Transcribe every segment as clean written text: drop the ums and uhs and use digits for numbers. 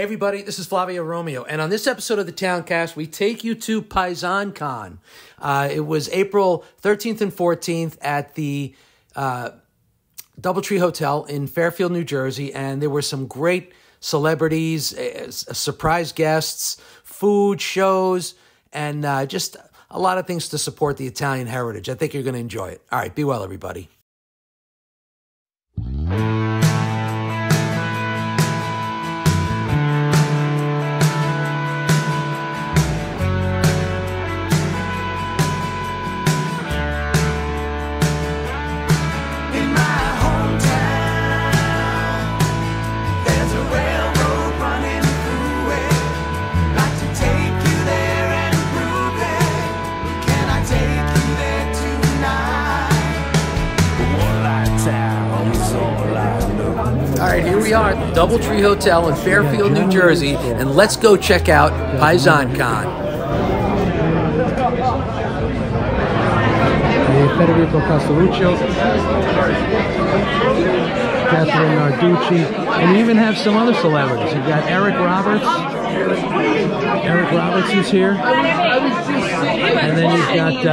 Hey everybody, this is Flavio Romeo, and on this episode of the Towncast, we take you to Paisan Con. It was April 13th and 14th at the Doubletree Hotel in Fairfield, New Jersey, and there were some great celebrities, surprise guests, food, shows, and just a lot of things to support the Italian heritage. I think you're going to enjoy it. All right, be well, everybody. All right, here we are at the Doubletree Hotel in Fairfield, New Jersey, and let's go check out Paisan Con. Federico Castelluccio, Catherine Narducci, and you even have some other celebrities. You've got Eric Roberts. Eric Roberts is here. And then you've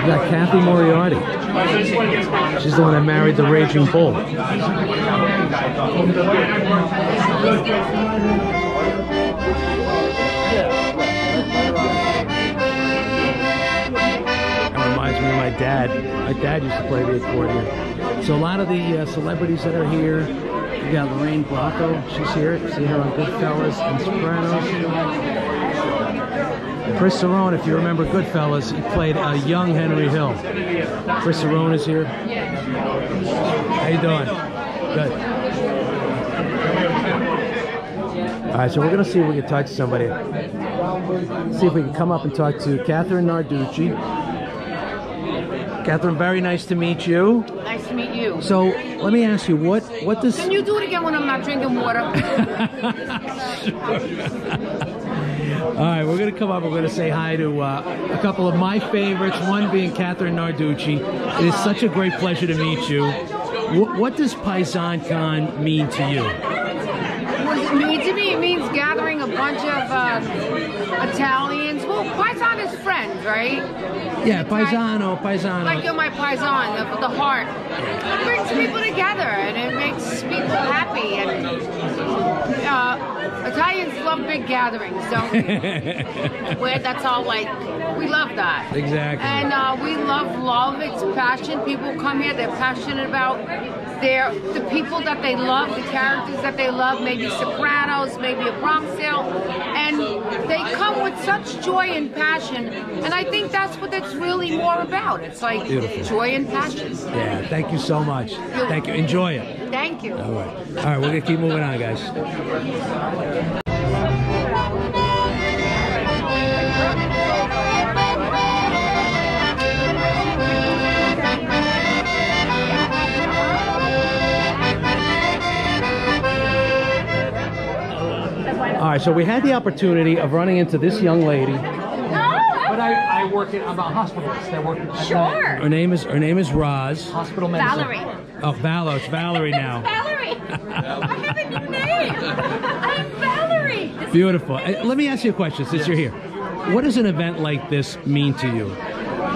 got Kathy Moriarty. She's the one that married the Raging Bull. That reminds me of my dad. My dad used to play the accordion. So a lot of the celebrities that are here, you got Lorraine Bracco. She's here. See her on Goodfellas and Sopranos. Chris Cerrone, if you remember Goodfellas, he played a young Henry Hill. Chris Cerrone is here. How you doing? Good. All right, so we're going to see if we can talk to somebody. See if we can come up and talk to Catherine Narducci. Catherine, very nice to meet you. Nice to meet you. So let me ask you, what does... Can you do it again when I'm not drinking water? All right, we're going to come up. We're going to say hi to a couple of my favorites, one being Catherine Narducci. It is such a great pleasure to meet you. What does Paisan Con mean to you? What does it mean to me? It means gathering a bunch of Italians. Well, Paisan is friends, right? Yeah, Paisano. Like you're my Paisan, the heart. It brings people together, and it makes people happy. And Italians love big gatherings, don't we? Where that's all like, we love that. Exactly. And we love. It's passion. People come here, they're passionate about the people that they love, the characters that they love, maybe Sopranos, maybe a Bronx Tale, and they come with such joy and passion, and I think that's what it's really more about. It's like beautiful. Joy and passion. Yeah, thank you so much. Thank you. Enjoy it. Thank you. All right, we're going to keep moving on, guys. All right, so we had the opportunity of running into this young lady. But I work I'm a hospitalist. I work at Sure. Her name is Roz. Hospital medicine. Valerie. Oh, it's Valerie now. Valerie. I have a new name. I'm Valerie. Beautiful. Let me ask you a question since you're here. What does an event like this mean to you?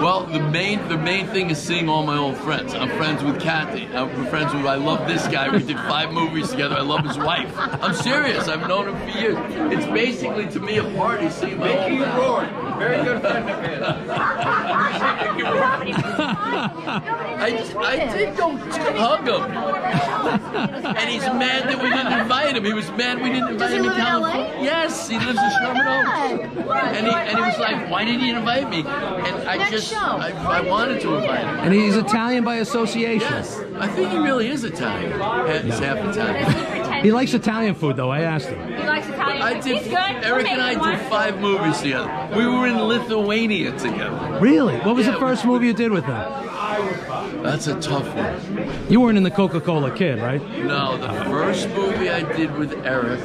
Well, the main thing is seeing all my old friends. I'm friends with Kathy. I love this guy. We did 5 movies together. I love his wife. I'm serious. I've known him for years. It's basically to me a party seeing my old friends. Very good friend of his. I did go hug him. And he's mad that we didn't invite him. He was mad we didn't invite him to California. Yes, he lives in Sherman Oaks. And he was like, why didn't you invite me? And I wanted to invite him. And he's Italian by association. Yes, I think he really is Italian. He's half Italian. He likes Italian food, though. I asked him. He likes Italian food. He's good. Eric and I did 5 movies together. We were in Lithuania together. Really? What was the first movie you did with him? That's a tough one. You weren't in the Coca-Cola Kid, right? No, the first movie I did with Eric,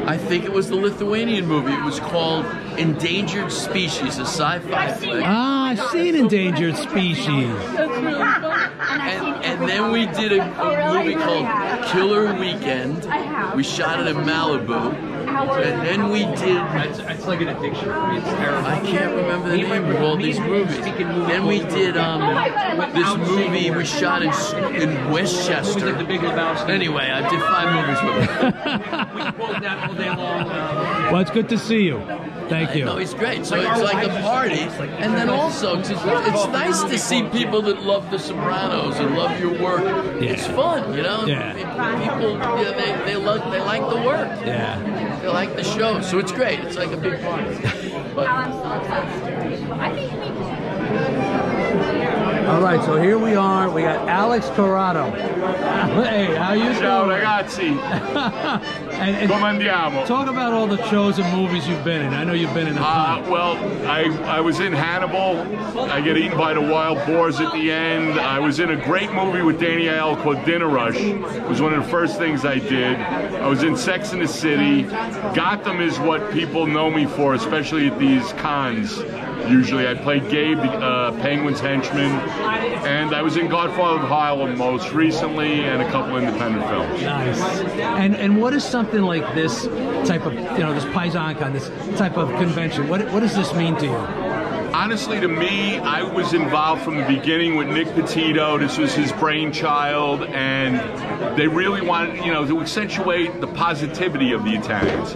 I think it was the Lithuanian movie. It was called Endangered Species, a sci-fi thing. Ah, I've seen Endangered Species. And then we did a movie called Killer Weekend. We shot it in Malibu. And then we did. It's like an addiction for me. It's terrible. I can't remember the name of all these movies. Then we did this movie we shot in Westchester. Anyway, I did 5 movies with him. We pulled that all day long. Well, it's good to see you. Thank you. No, he's great. So it's like a party, and then also it's nice to see people that love The Sopranos and love your work. Yeah. It's fun, you know. Yeah. People, they like the work. Yeah. They like the show, so it's great. It's like a big party. But, All right, so here we are. We got Alex Corrado. Hey, how you doing? Ciao ragazzi, and come andiamo? Talk about all the shows and movies you've been in. I know you've been in a ton. Well, I was in Hannibal. I get eaten by the wild boars at the end. I was in a great movie with Danielle called Dinner Rush. It was one of the first things I did. I was in Sex and the City. Gotham is what people know me for, especially at these cons. Usually I played Gabe, Penguin's henchman, and I was in Godfather of Harlem most recently, and a couple independent films. Nice. And what is something like this type of, this Paisan Con, this type of convention? What does this mean to you? Honestly, to me, I was involved from the beginning with Nick Petito. This was his brainchild, and they really wanted, to accentuate the positivity of the Italians,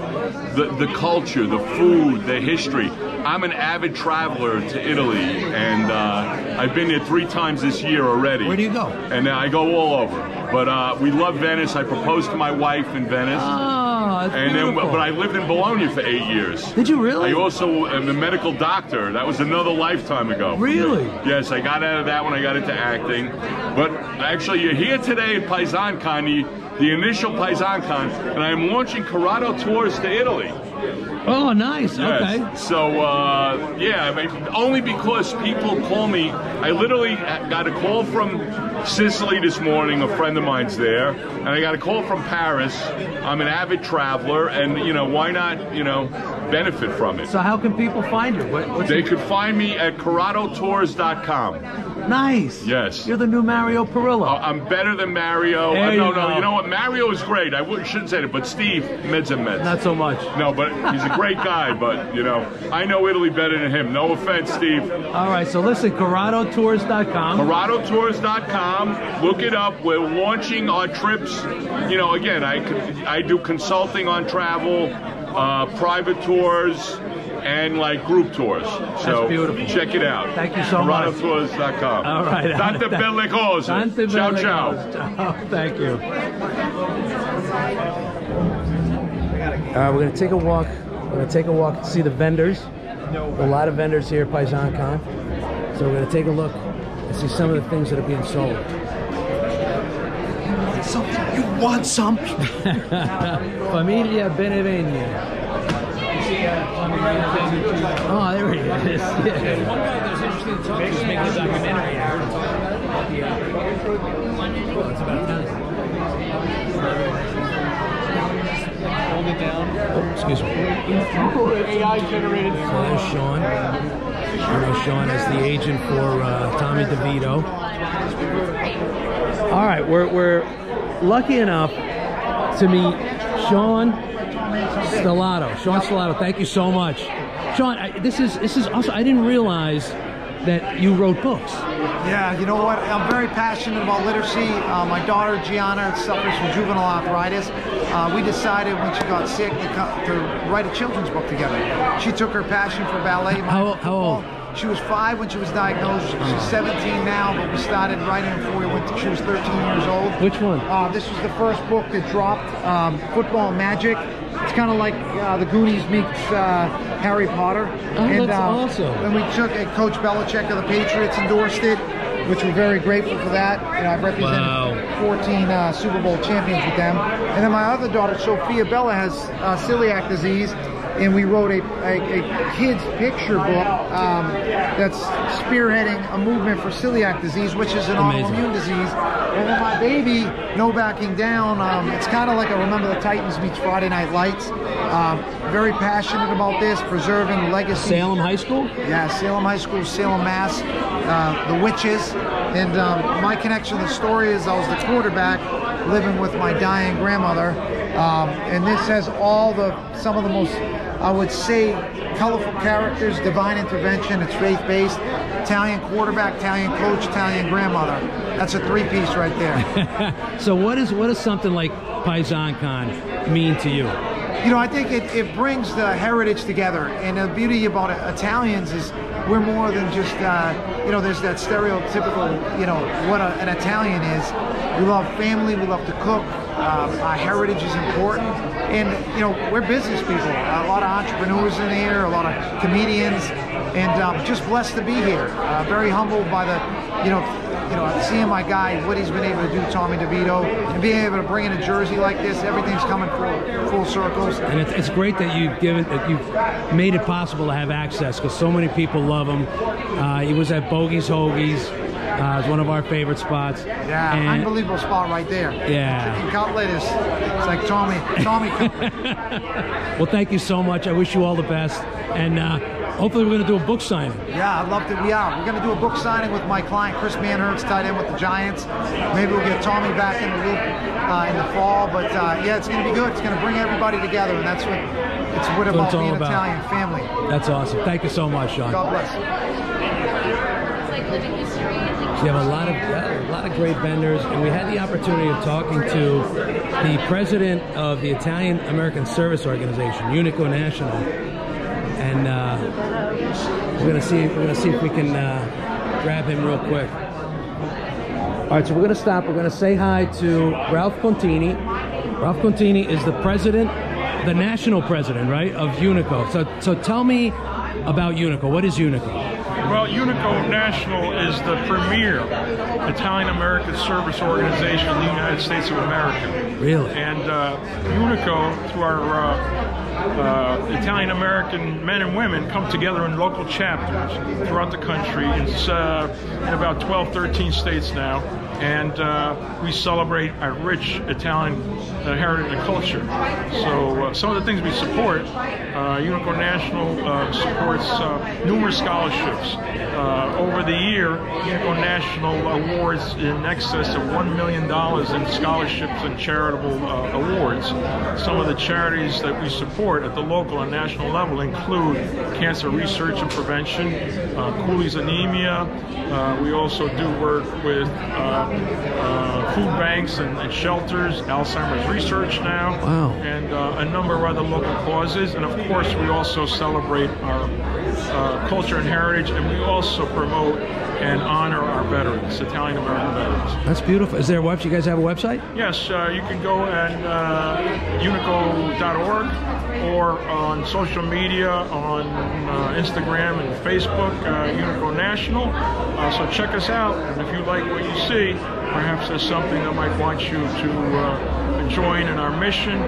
the culture, the food, the history. I'm an avid traveler to Italy, and I've been there 3 times this year already. Where do you go? And I go all over. But we love Venice. I proposed to my wife in Venice. Oh, that's beautiful. But I lived in Bologna for 8 years. Did you really? I also am a medical doctor. That was another lifetime ago. Really? Yes, I got out of that when I got into acting. But actually, you're here today at Paisan Con, the initial Paisan Con, and I am launching Corrado Tours to Italy. Oh, nice. Yes. Okay. So, only because people call me. I literally got a call from Sicily this morning. A friend of mine's there. And I got a call from Paris. I'm an avid traveler. And, why not, benefit from it? So how can people find you? They could find me at CorradoTours.com. Nice. Yes. You're the new Mario Perillo. I'm better than Mario. There No, you go. you know what? Mario is great. I shouldn't say that, but Steve, Meds and Meds. Not so much. No, but he's a great guy, but, I know Italy better than him. No offense, Steve. All right, so listen, CorradoTours.com. CorradoTours.com. Look it up. We're launching our trips. Again, I do consulting on travel, private tours, and group tours. So beautiful. Check it out. Thank you so much. CorradoTours.com. All right. Tante belle cose. Tante Ciao, belle ciao. cose. Oh, thank you. We're going to take a walk. We're going to take a walk to see the vendors. A lot of vendors here at Paisan Con. So we're going to take a look and see some of the things that are being sold. You want some? Familia Benevegna. Oh, there he is. Yeah. One guy that was interesting to talk to was making a documentary. It's about time. Hold it down. Oh, excuse me. AI generated. So there's Sean. Sean is the agent for Tommy DeVito. All right, we're lucky enough to meet Sean Stellato. Sean Stellato, thank you so much. Sean, this is also, I didn't realize that you wrote books. Yeah, you know what? I'm very passionate about literacy. My daughter Gianna suffers from juvenile arthritis. We decided when she got sick to write a children's book together. She took her passion for ballet. How old? She was 5 when she was diagnosed. She's 17 now, but we started writing before she was 13 years old. Which one? This was the first book that dropped, Football Magic. It's kind of like the Goonies meets Harry Potter. Oh, that's awesome. And we took Coach Belichick of the Patriots endorsed it, which we're very grateful for that. I've represented 14 Super Bowl champions with them. And then my other daughter, Sophia Bella, has celiac disease. And we wrote a kid's picture book that's spearheading a movement for celiac disease, which is an autoimmune disease. And then my baby, No Backing Down, it's kind of like a Remember the Titans meets Friday Night Lights. Very passionate about this, preserving the legacy. Salem High School? Yeah, Salem High School, Salem, Mass, the Witches. And my connection to the story is I was the quarterback living with my dying grandmother. And this has some of the most, I would say, colorful characters, divine intervention. It's faith-based. Italian quarterback, Italian coach, Italian grandmother. That's a three-piece right there. So what does something like Paisan Con mean to you? You know, I think it brings the heritage together. And the beauty about Italians is we're more than just, you know, there's that stereotypical, you know, what an Italian is. We love family, we love to cook. Our heritage is important. And, you know, we're business people. A lot of entrepreneurs in here, a lot of comedians, and just blessed to be here. Very humbled by the, you know, seeing my guy, what he's been able to do, Tommy DeVito, and being able to bring in a jersey like this, everything's coming full circles. And it's great that you've made it possible to have access, because so many people love him. He was at Bogey's Hoagies. It's one of our favorite spots. Yeah, and unbelievable spot right there. Yeah. Chicken cutlet is, it's like Tommy cutlet. Well, thank you so much. I wish you all the best. And hopefully we're going to do a book signing. Yeah, I'd love to. We are. We're going to do a book signing with my client, Chris Manhurst, tight end with the Giants. Maybe we'll get Tommy back in the loop in the fall. But yeah, it's going to be good. It's going to bring everybody together, and that's what it's about being an Italian family. That's awesome. Thank you so much, Sean. God bless. We have a lot of great vendors, and we had the opportunity of talking to the president of the Italian American Service Organization, Unico National, and we're gonna see if we can grab him real quick. All right, so we're gonna stop. We're gonna say hi to Ralph Contini. Ralph Contini is the president, the national president, right, of Unico. So tell me about Unico. What is Unico? Well, Unico National is the premier Italian-American service organization in the United States of America. Really? And Unico, through our Italian-American men and women, come together in local chapters throughout the country. It's in about 12, 13 states now. And we celebrate our rich Italian heritage and culture. So some of the things we support, Unico National supports numerous scholarships. Over the year, Unico National awards in excess of $1 million in scholarships and charitable awards. Some of the charities that we support at the local and national level include cancer research and prevention, Cooley's anemia. We also do work with food banks and shelters, Alzheimer's research now, wow, and a number of other local causes. And of course, we also celebrate our culture and heritage, and we also promote and honor our veterans, Italian-American veterans. That's beautiful. Is there a website? You guys have a website? Yes, you can go at unico.org or on social media, on Instagram and Facebook, Unico National. So check us out, and if you like what you see, perhaps there's something that might want you to join in our mission.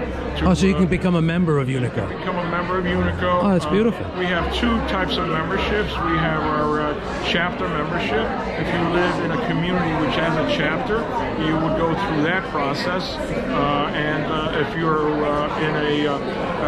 So you can become a member of Unico. Become a member of Unico. Oh, that's beautiful. We have two types of memberships. We have our chapter membership. If you live in a community which has a chapter, you would go through that process. And if you're in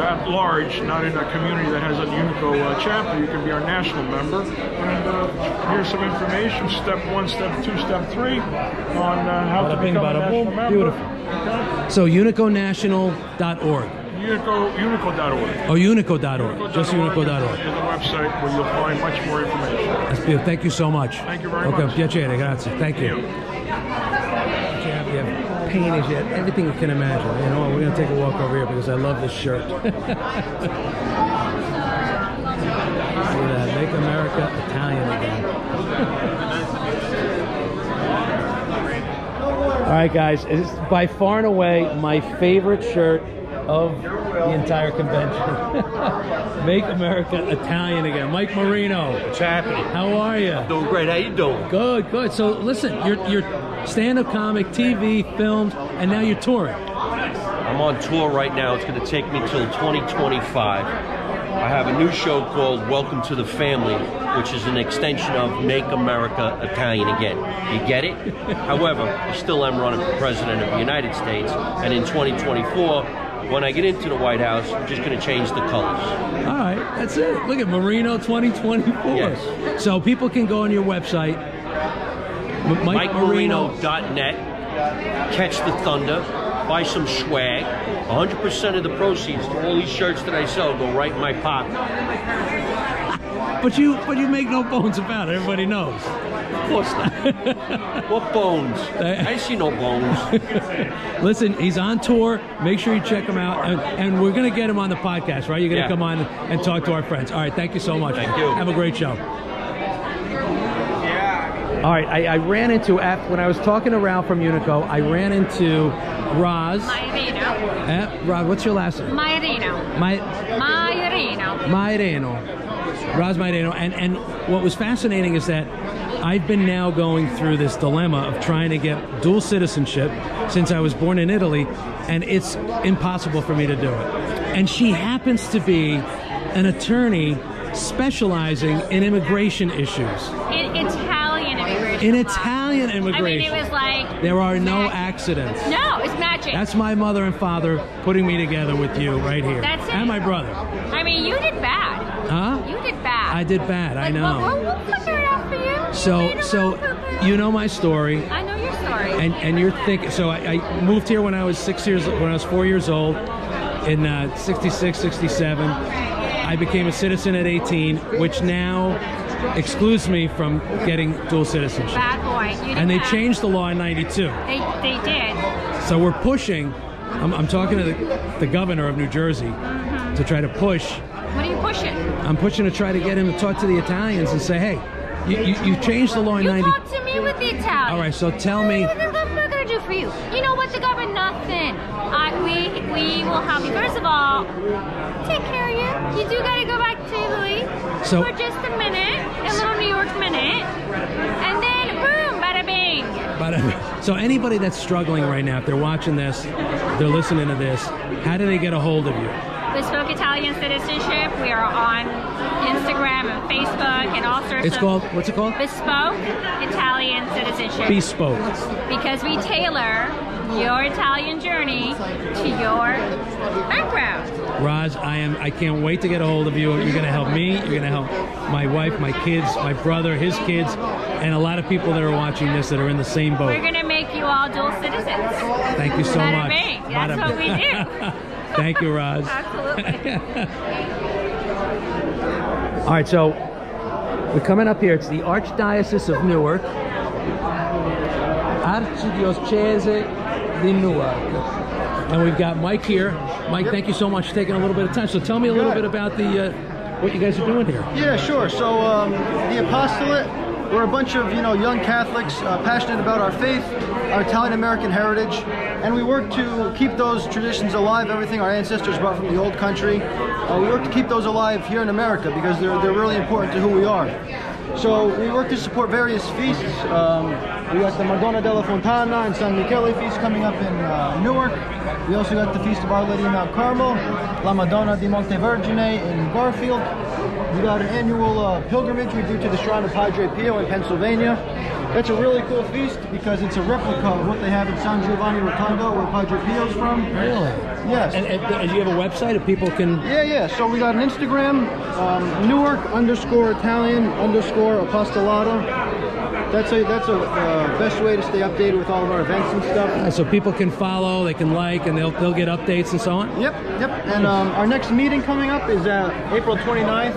at large, not in a community that has a Unico chapter, you can be our national member. And here's some information, step 1, step 2, step 3, on how to become a national member. Beautiful. Okay. So uniconational.org. Unico.org. Oh, unico.org. Just unico.org. Is a website where you'll find much more information. That's beautiful. Thank you so much. Thank you very much. Okay, piacere, grazie. Thank you. You have paintings, you have everything you can imagine. You know, we're going to take a walk over here because I love this shirt. Look at that. Make America Italian again. All right, guys. It's by far and away my favorite shirt of the entire convention. Make America Italian again. Mike Marino. What's happening? How are you? Doing great. How you doing? Good, good. So listen, you're stand-up comic, TV, films, and now you're touring. I'm on tour right now. It's going to take me till 2025. I have a new show called Welcome to the Family, which is an extension of Make America Italian Again. You get it? However, I still am running for President of the United States, and in 2024, when I get into the White House, I'm just going to change the colors. All right, that's it. Look at Marino 2024. Yes. So people can go on your website, MikeMarino.net. catch the thunder, buy some swag. 100% of the proceeds to all these shirts that I sell go right in my pocket. But you make no bones about it. Everybody knows. Of course not. What bones? I see no bones. Listen, he's on tour. Make sure you check him out. And we're going to get him on the podcast, right? You're going to come on and talk to our friends. All right, thank you so much. Thank you. Have a great show. All right, I ran into, when I was talking to Ralph from Unico, I ran into Roz. Mairino. Roz, what's your last name? Mairino. Mairino. Mairino. Roz Mairino. And what was fascinating is that I've been now going through this dilemma of trying to get dual citizenship since I was born in Italy, and it's impossible for me to do it. And she happens to be an attorney specializing in immigration issues. In Italian immigration. In Italian immigration. I mean, it was like... There are no accidents. No, it's magic. That's my mother and father putting me together with you right here. That's it. And my brother. I mean, you did bad. Huh? You did bad. I did bad, I know. We'll figure it out for you. So you know my story. I know your story. And you're thinking, so I moved here when I was 4 years old, in 66, 67. I became a citizen at 18, which now excludes me from getting dual citizenship. Bad boy. And they changed the law in 92. They did. So we're pushing, I'm talking to the governor of New Jersey to try to push. What are you pushing? I'm pushing to try to get him to talk to the Italians and say, hey, you changed the law in 90. You talk to me with the Italians. All right, so tell me. What the government going to do for you? You know what, the government, nothing. We will help you. First of all, take care of you. You do got to go back to Italy for just a minute, a little New York minute, and then boom, bada bing. So anybody that's struggling right now, if they're watching this, they're listening to this, how do they get a hold of you? Bespoke Italian Citizenship. We are on Instagram and Facebook and all sorts It's called, what's it called? Bespoke Italian Citizenship. Bespoke. Because we tailor your Italian journey to your background. Roz, I can't wait to get a hold of you. You're going to help me. You're going to help my wife, my kids, my brother, his kids, and a lot of people that are watching this that are in the same boat. We're going to make you all dual citizens. Thank you so much. That's what we do. Thank you, Roz. Absolutely. All right, so we're coming up here. It's the Archdiocese of Newark. Archidiocese di Newark. And we've got Mike here. Mike, thank you so much for taking a little bit of time. So tell me a little bit about what you guys are doing here. Yeah, sure. So the apostolate, we're a bunch of young Catholics passionate about our faith, our Italian-American heritage, and we work to keep those traditions alive, everything our ancestors brought from the old country. We work to keep those alive here in America because they're really important to who we are. So we work to support various feasts. We got the Madonna della Fontana and San Michele feast coming up in Newark. We also got the Feast of Our Lady in Mount Carmel, La Madonna di Montevergine in Garfield. We got an annual pilgrimage we do to the Shrine of Padre Pio in Pennsylvania. That's a really cool feast because it's a replica of what they have in San Giovanni Rotondo, where Padre Pio's from. Really? Yes. And do you have a website if people can... Yeah. So we got an Instagram, Newark_Italian_Apostolato. That's a best way to stay updated with all of our events and stuff. So people can follow, they can like, and they'll get updates and so on? Yep. And our next meeting coming up is April 29th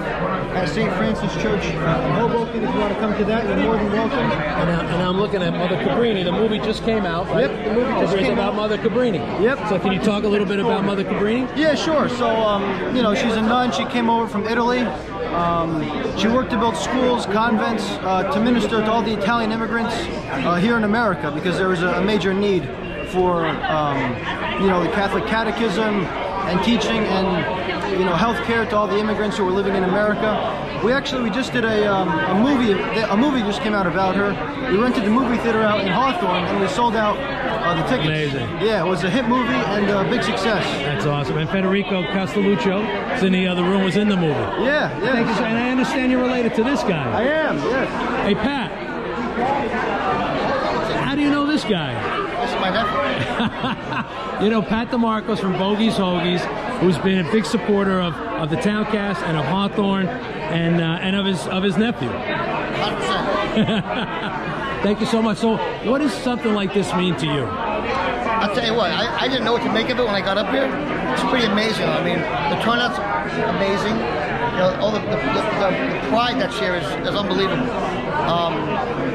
at St. Francis Church in Hoboken. If you want to come to that, you're more than welcome. And I'm looking at Mother Cabrini. The movie just came out, right? Yep, the movie just came about out. Mother Cabrini. Yep. So can you talk a little bit about Mother Cabrini? Yeah, sure. So, she's a nun. She came over from Italy. She worked to build schools, convents, to minister to all the Italian immigrants here in America because there was a major need for, the Catholic catechism and teaching and, healthcare to all the immigrants who were living in America. We just did a movie. A movie just came out about her. We rented the movie theater out in Hawthorne and we sold out the tickets. Amazing. Yeah, it was a hit movie and a big success. That's awesome. And Federico Castelluccio is in the other room, was in the movie. Yeah. Thank you. And I understand you're related to this guy. I am, yes. Hey, Pat. How do you know this guy? This is my nephew. Pat DeMarcos from Bogey's Hoagies, who's been a big supporter of the Towncast and of Hawthorne and of his nephew. 100%. Thank you so much. So, what does something like this mean to you? I'll tell you what, I didn't know what to make of it when I got up here. It's pretty amazing. I mean, the turnout's amazing. You know, all the pride that's here is unbelievable.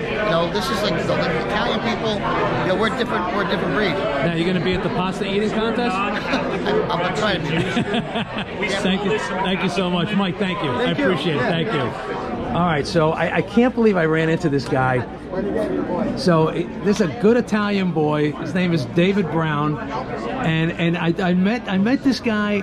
You know, this is like the Italian people. You know, we're a different breed. Now you're going to be at the pasta eating contest. I'm trying to be. Thank you so much, Mike. Thank you. I appreciate it. Thank you. All right, so I can't believe I ran into this guy. So this is a good Italian boy. His name is David Brown, and I met this guy.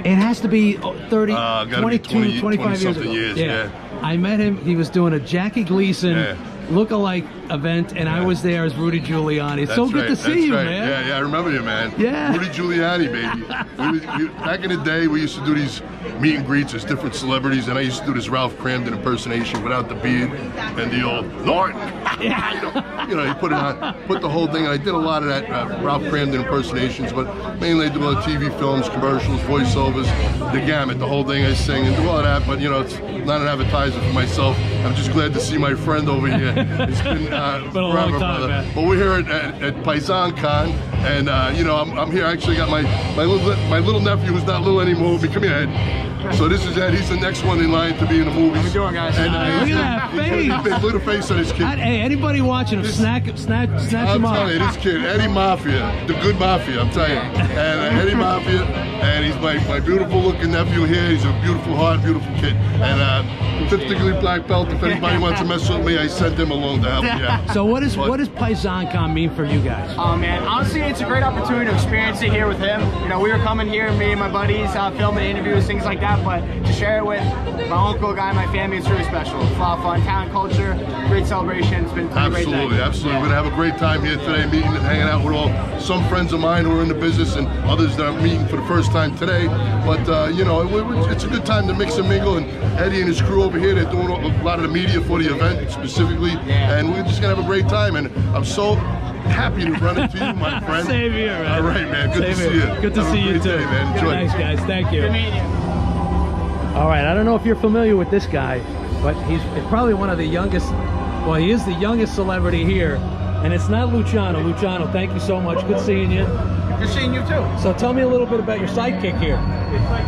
It has to be 30, 22, 25 years ago. Yeah. I met him. He was doing a Jackie Gleason look-alike event, and I was there as Rudy Giuliani. It's so good to see you, man. Yeah, I remember you, man. Yeah. Rudy Giuliani, baby. Back in the day, we used to do these meet and greets as different celebrities, and I used to do this Ralph Cramden impersonation without the beard and the old Norton. You know, he put the whole thing, and I did a lot of that Ralph Cramden impersonations, but mainly I do a lot of TV films, commercials, voiceovers, the gamut, the whole thing. I sing and do all of that, but you know, it's not an advertiser for myself. I'm just glad to see my friend over here. It's been a forever, long time, brother. man. But we're here at Paisan Con, and you know, I'm here. I actually got my little nephew, who's not little anymore, will be coming Ed. So this is Ed. He's the next one in line to be in the movies. How you doing, guys? And, look at that face. Look at the face on this kid. Hey, anybody watching him, snatch him up. I'm telling you, this kid, Eddie Mafia, the good Mafia, I'm telling you. And Eddie Mafia, and he's my beautiful looking nephew here. He's a beautiful heart, beautiful kid. And 5th degree black belt. If anybody wants to mess with me, I sent him along to help me out. So what does Paisan Con mean for you guys? Oh man, honestly, it's a great opportunity to experience it here with him. You know, we were coming here, me and my buddies, filming interviews, things like that. But to share it with my uncle, guy, my family, it's really special. It's a lot of fun, town culture, great celebration. It's been a great day. Absolutely. We're gonna have a great time here today, meeting and hanging out with some friends of mine who are in the business and others that I'm meeting for the first time today. But you know, it's a good time to mix and mingle. And Eddie and his crew over here, they're doing a lot of the media for the event specifically, and we're just gonna have a great time. And I'm so happy to run into you, my friend. Same here, man. All right, man. Good to see you. Good to see you too, man. Enjoy. Thanks, guys. Thank you. Good meeting you. All right, I don't know if you're familiar with this guy, but he's probably one of the youngest. Well, he is the youngest celebrity here, and it's not Luciano. Luciano, thank you so much. Good seeing you. Good seeing you too. So tell me a little bit about your sidekick here.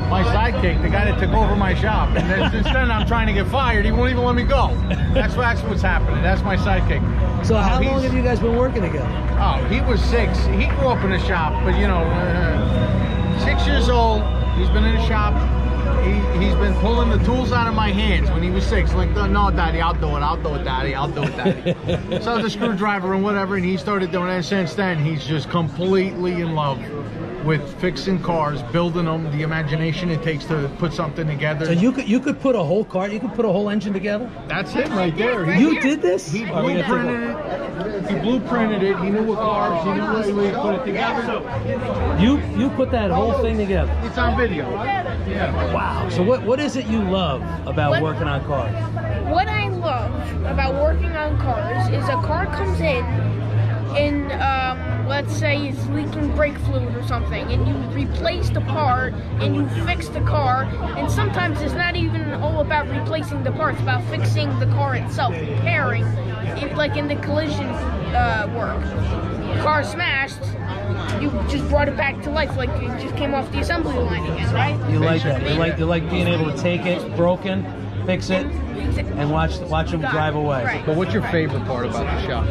My sidekick, the guy that took over my shop, and then since then I'm trying to get fired. He won't even let me go. That's what's happening. That's my sidekick. So how long have you guys been working together? Oh, he was 6. He grew up in the shop, but you know, 6 years old. He's been in the shop. He's been pulling the tools out of my hands when he was 6. Like, no, Daddy, I'll do it, Daddy, I'll do it, Daddy. So the screwdriver and whatever, and he started doing it. And since then, he's just completely in love with fixing cars, building them, the imagination it takes to put something together. So you could put a whole car, you could put a whole engine together? That's him right there. You did this? He blueprinted it. He blueprinted it. He knew what cars. He knew what he would put it together. You put that whole thing together? It's on video. Yeah. Wow. So what is it you love about working on cars? What I love about working on cars is a car comes in and let's say it's leaking brake fluid or something, and you replace the part and you fix the car, and sometimes it's not even all about replacing the parts, it's about fixing the car itself, repairing it, like in the collision work. Car smashed, you just brought it back to life, like it just came off the assembly line again, right? You like that? You like being able to take it broken, fix it, and watch them drive away. Right. But what's your favorite part about the shop?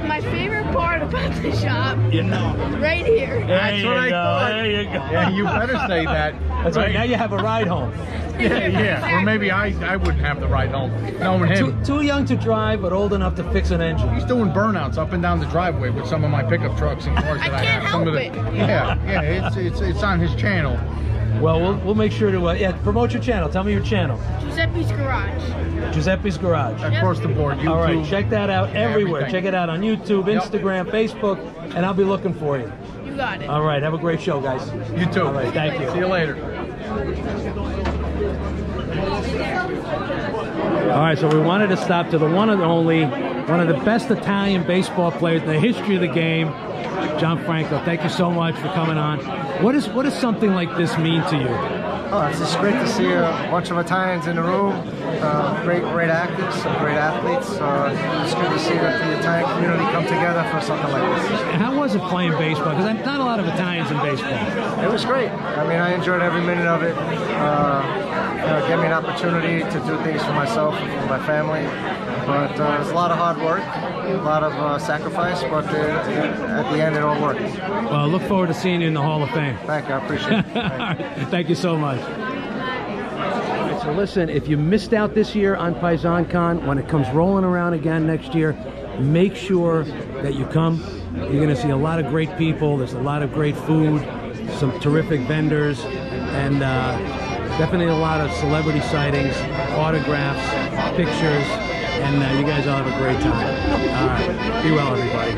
My favorite part about the shop, right here. That's what I thought. There you go. Yeah, you better say that. That's right. Now you have a ride home. Yeah. Or maybe I wouldn't have the ride home. Knowing him. Too young to drive, but old enough to fix an engine. He's doing burnouts up and down the driveway with some of my pickup trucks and cars that I have. Help it. Yeah. It's on his channel. Well, we'll make sure to promote your channel. Tell me your channel. Giuseppe's Garage. Giuseppe's Garage. Across the board. YouTube. All right, check that out everywhere. Everything. Check it out on YouTube, Instagram, Facebook, and I'll be looking for you. You got it. All right, have a great show, guys. You too. All right, thank you. See you later. All right, so we wanted to stop to the one and only, one of the best Italian baseball players in the history of the game, John Franco. Thank you so much for coming on. What does something like this mean to you? Oh, it's just great to see a bunch of Italians in the room. Great actors, some great athletes. It's good to see that the Italian community come together for something like this. How was it playing baseball? Because I'm not a lot of Italians in baseball. It was great. I mean, I enjoyed every minute of it. It gave me an opportunity to do things for myself and for my family. But it was a lot of hard work, a lot of sacrifice, but at the end it all worked. Well, I look forward to seeing you in the Hall of Fame. Thank you, I appreciate it. Thank you so much. All right, so listen, if you missed out this year on Paisan Con, when it comes rolling around again next year, make sure that you come. You're going to see a lot of great people. There's a lot of great food, some terrific vendors, and definitely a lot of celebrity sightings, autographs, pictures, and you guys all have a great time. All right, be well, everybody.